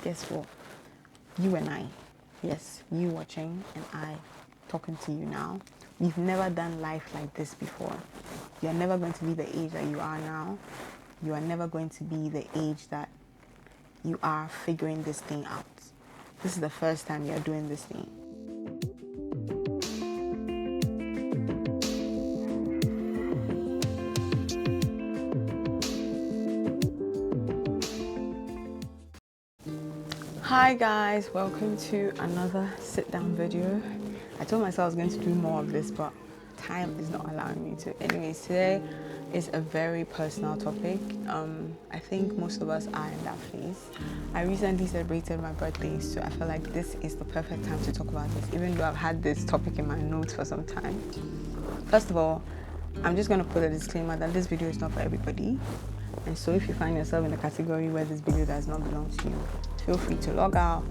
guess what? You and I, yes, you watching and I talking to you now, we've never done life like this before. You're never going to be the age that you are now. You are never going to be the age that you are figuring this thing out. This is the first time you're doing this thing. Hi guys, welcome to another sit down video. I told myself I was going to do more of this, but time is not allowing me to. Anyways, today is a very personal topic. I think most of us are in that phase. I recently celebrated my birthday, so I feel like this is the perfect time to talk about this, even though I've had this topic in my notes for some time. First of all, I'm just going to put a disclaimer that this video is not for everybody. And so if you find yourself in a category where this video does not belong to you, feel free to log out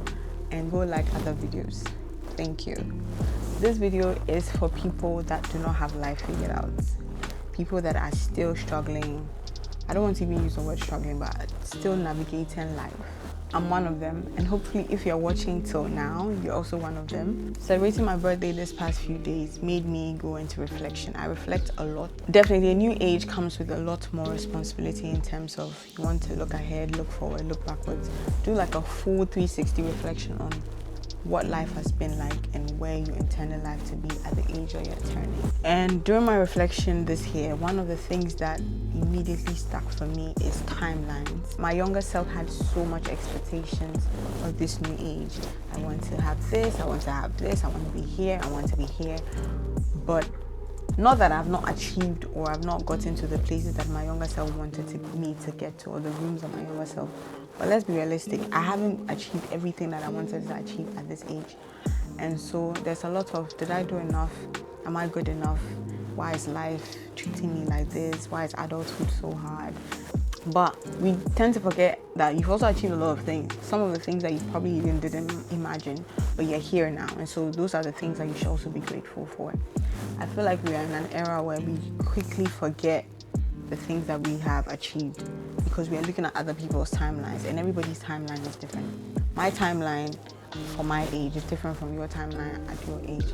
and go like other videos. Thank you. This video is for people that do not have life figured out. People that are still struggling. I don't want to even use the word struggling, but still navigating life. I'm one of them, and hopefully if you're watching till now, you're also one of them. Celebrating my birthday this past few days made me go into reflection. I reflect a lot. Definitely a new age comes with a lot more responsibility in terms of you want to look ahead, look forward, look backwards. Do like a full 360 reflection on what life has been like and where you intended life to be at the age that you're turning. And during my reflection this year, one of the things that immediately stuck for me is timelines. My younger self had so much expectations of this new age. I want to have this, I want to have this, I want to be here, I want to be here. But not that I've not achieved or I've not gotten to the places that my younger self wanted me to get to, or the rooms of my younger self. But let's be realistic, I haven't achieved everything that I wanted to achieve at this age. And so there's a lot of, did I do enough? Am I good enough? Why is life treating me like this? Why is adulthood so hard? But we tend to forget that you've also achieved a lot of things. Some of the things that you probably even didn't imagine, but you're here now. And so those are the things that you should also be grateful for. I feel like we are in an era where we quickly forget the things that we have achieved because we are looking at other people's timelines, and everybody's timeline is different. My timeline for my age is different from your timeline at your age.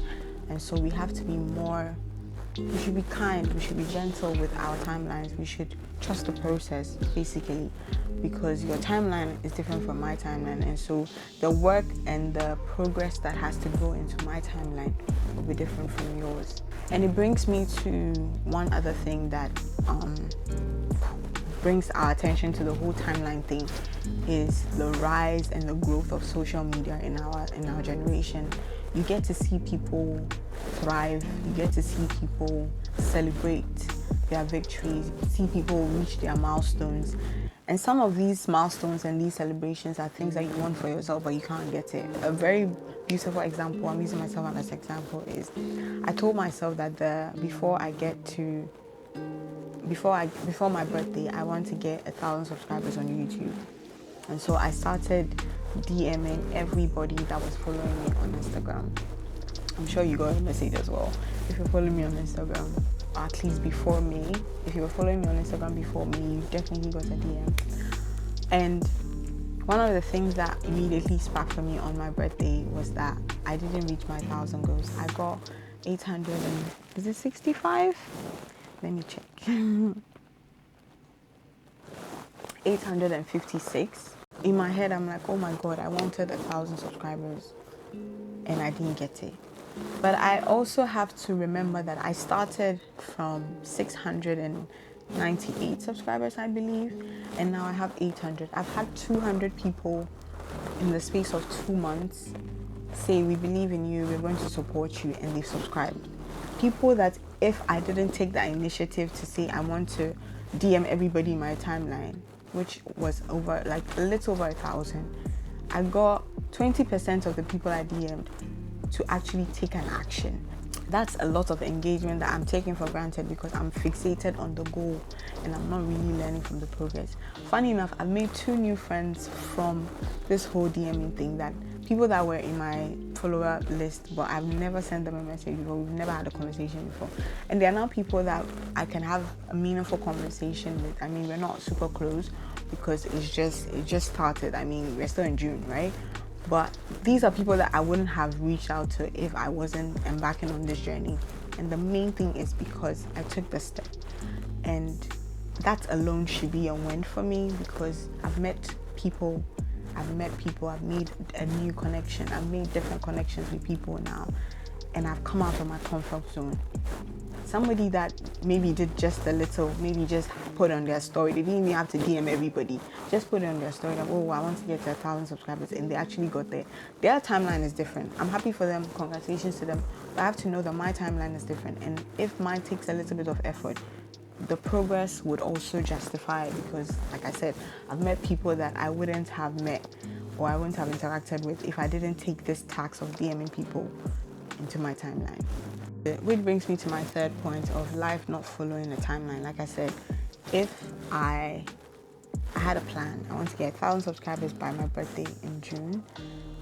And so we have to be more, we should be kind, we should be gentle with our timelines. We should trust the process, basically, because your timeline is different from my timeline. And so the work and the progress that has to go into my timeline will be different from yours. And it brings me to one other thing that brings our attention to the whole timeline thing, is the rise and the growth of social media in our generation. You get to see people thrive, you get to see people celebrate their victories, see people reach their milestones. And some of these milestones and these celebrations are things that you want for yourself, but you can't get it. A very beautiful example, I'm using myself as an example, is I told myself that before my birthday, I want to get 1,000 subscribers on YouTube. And so I started DMing everybody that was following me on Instagram. I'm sure you got a message as well. If you're following me on Instagram, or at least before me, if you were following me on Instagram before me, you definitely got a DM. And one of the things that immediately sparked for me on my birthday was that I didn't reach my 1,000 goals. I got 800 and, is it 65? Let me check. 856. In my head, I'm like, oh my God, I wanted 1,000 subscribers and I didn't get it. But I also have to remember that I started from 698 subscribers, I believe, and now I have 800. I've had 200 people in the space of 2 months say, we believe in you, we're going to support you, and they've subscribed. People that if I didn't take that initiative to say I want to DM everybody in my timeline, which was over like a little over 1,000, I got 20% of the people I DM'd to actually take an action. That's a lot of engagement that I'm taking for granted because I'm fixated on the goal and I'm not really learning from the progress. Funny enough, I've made 2 new friends from this whole DMing thing, that people that were in my follower list, but I've never sent them a message before, we've never had a conversation before. And they are now people that I can have a meaningful conversation with. I mean, we're not super close, because it just started. I mean, we're still in June, right? But these are people that I wouldn't have reached out to if I wasn't embarking on this journey. And the main thing is because I took the step, and that alone should be a win for me, because I've met people, I've made a new connection, I've made different connections with people now, and I've come out of my comfort zone. Somebody that maybe did just a little, maybe just put on their story, they didn't even have to DM everybody, just put it on their story that, oh, I want to get to 1,000 subscribers, and they actually got there. Their timeline is different. I'm happy for them, congratulations to them, but I have to know that my timeline is different, and if mine takes a little bit of effort, the progress would also justify it, because like I said, I've met people that I wouldn't have met or I wouldn't have interacted with if I didn't take this task of DMing people into my timeline. Which brings me to my third point of life not following a timeline. Like I said, if I had a plan, I want to get 1,000 subscribers by my birthday in June.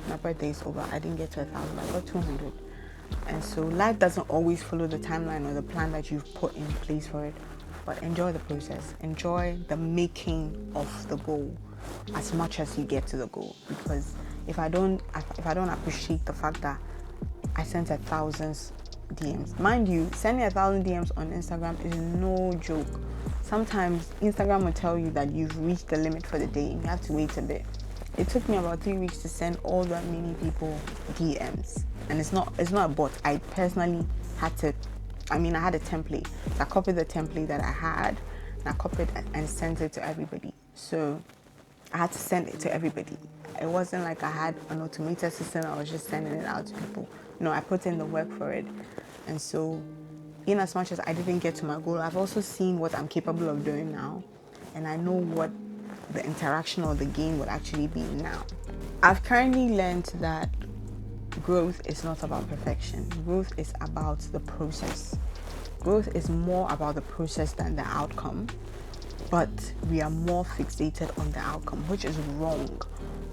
My birthday is over, I didn't get to 1,000, I got 200. And so life doesn't always follow the timeline or the plan that you've put in place for it. But enjoy the process, enjoy the making of the goal as much as you get to the goal. Because if I don't appreciate the fact that I sent 1,000 DMs, mind you, sending 1,000 DMs on Instagram is no joke. Sometimes Instagram will tell you that you've reached the limit for the day and you have to wait a bit. It took me about 3 weeks to send all that many people DMs, and it's not a bot. I personally had to. I had a template. So I copied the template that I had, and I copied and sent it to everybody. So I had to send it to everybody. It wasn't like I had an automated system, I was just sending it out to people. No, I put in the work for it. And so, in as much as I didn't get to my goal, I've also seen what I'm capable of doing now. And I know what the interaction or the gain would actually be now. I've currently learned that growth is not about perfection. Growth is about the process. Growth is more about the process than the outcome, but we are more fixated on the outcome, which is wrong.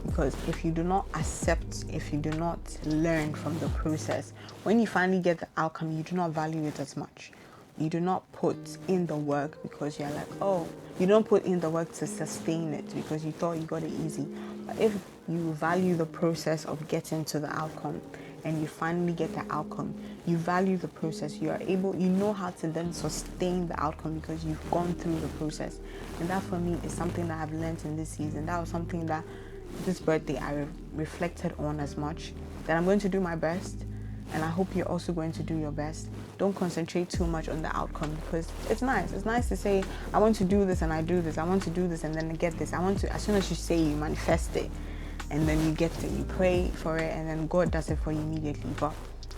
Because if you do not accept, if you do not learn from the process, when you finally get the outcome, you do not value it as much. You do not put in the work because you're like, oh, you don't put in the work to sustain it because you thought you got it easy. But if you value the process of getting to the outcome and you finally get the outcome, you value the process, you know how to then sustain the outcome because you've gone through the process. And that for me is something that I've learned in this season. That was something that this birthday I reflected on as much, that I'm going to do my best, and I hope you're also going to do your best. Don't concentrate too much on the outcome, because it's nice to say, I want to do this and I do this, I want to do this and then I get this, as soon as you say, you manifest it and then you get it, you pray for it and then God does it for you immediately. But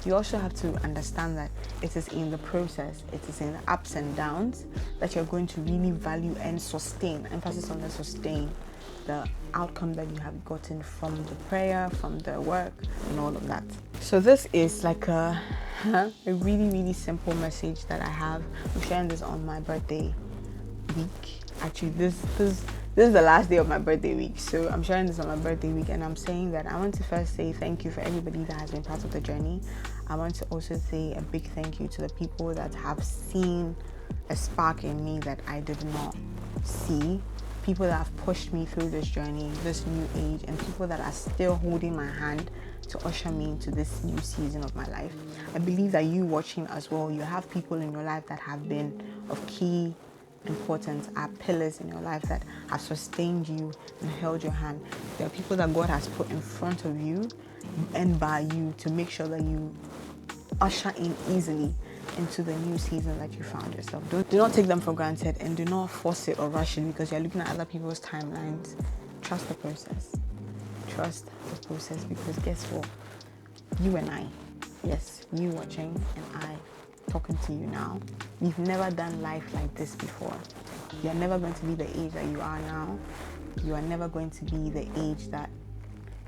you also have to understand that it is in the process, it is in the ups and downs that you're going to really value and sustain, emphasis on the sustain, the outcome that you have gotten from the prayer, from the work, and all of that. So this is like a really, really simple message that I have. I'm sharing this on my birthday week. Actually, this is the last day of my birthday week, so I'm sharing this on my birthday week, and I'm saying that I want to first say thank you for everybody that has been part of the journey. I want to also say a big thank you to the people that have seen a spark in me that I did not see. People that have pushed me through this journey, this new age, and people that are still holding my hand to usher me into this new season of my life. I believe that you watching as well, you have people in your life that have been of key importance, are pillars in your life that have sustained you and held your hand. There are people that God has put in front of you and by you to make sure that you usher in easily into the new season that you found yourself. Do not take them for granted, and do not force it or rush it because you're looking at other people's timelines. Trust the process. Trust the process, because guess what? You and I, yes, you watching and I talking to you now, we've never done life like this before. You're never going to be the age that you are now. You are never going to be the age that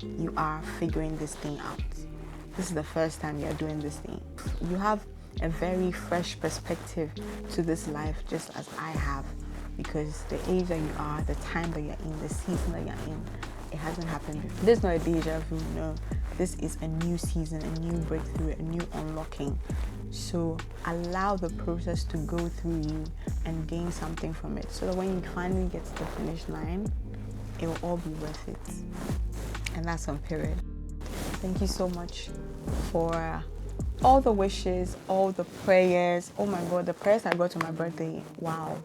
you are figuring this thing out. This is the first time you're doing this thing. You have a very fresh perspective to this life, just as I have, because the age that you are, the time that you're in, the season that you're in, it hasn't happened before. This is not a deja vu, no. This is a new season, a new breakthrough, a new unlocking. So allow the process to go through you and gain something from it, so that when you finally get to the finish line, it will all be worth it. And that's on period. Thank you so much for all the wishes, all the prayers. Oh my God, the prayers I got on my birthday. Wow.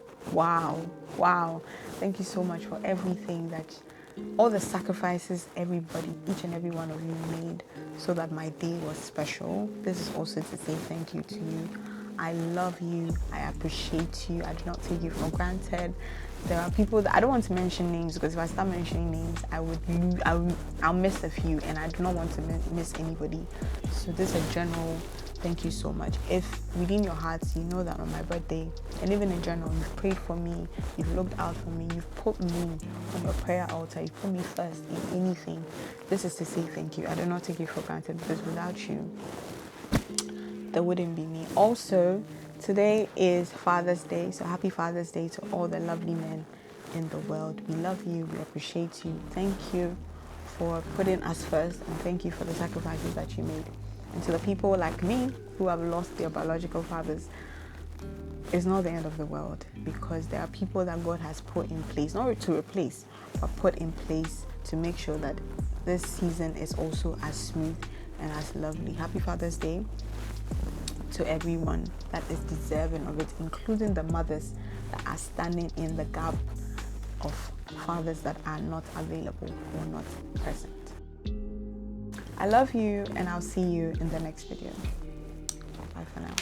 Thank you so much for everything, all the sacrifices everybody, each and every one of you made so that my day was special. This is also to say thank you to you. I love you. I appreciate you. I do not take you for granted. There are people that I don't want to mention names, because if I start mentioning names, I'll miss a few, and I do not want to miss anybody. So this is a general thank you so much. If within your hearts you know that on my birthday, and even in general, you've prayed for me, you've looked out for me, you've put me on your prayer altar, you've put me first in anything, this is to say thank you. I do not take you for granted, because without you, there wouldn't be me. Also, today is Father's Day, so happy Father's Day to all the lovely men in the world. We love you, we appreciate you. Thank you for putting us first, and thank you for the sacrifices that you made. And to the people like me who have lost their biological fathers, it's not the end of the world, because there are people that God has put in place, not to replace, but put in place to make sure that this season is also as smooth and as lovely. Happy Father's Day to everyone that is deserving of it, including the mothers that are standing in the gap of fathers that are not available or not present. I love you, and I'll see you in the next video. Bye for now.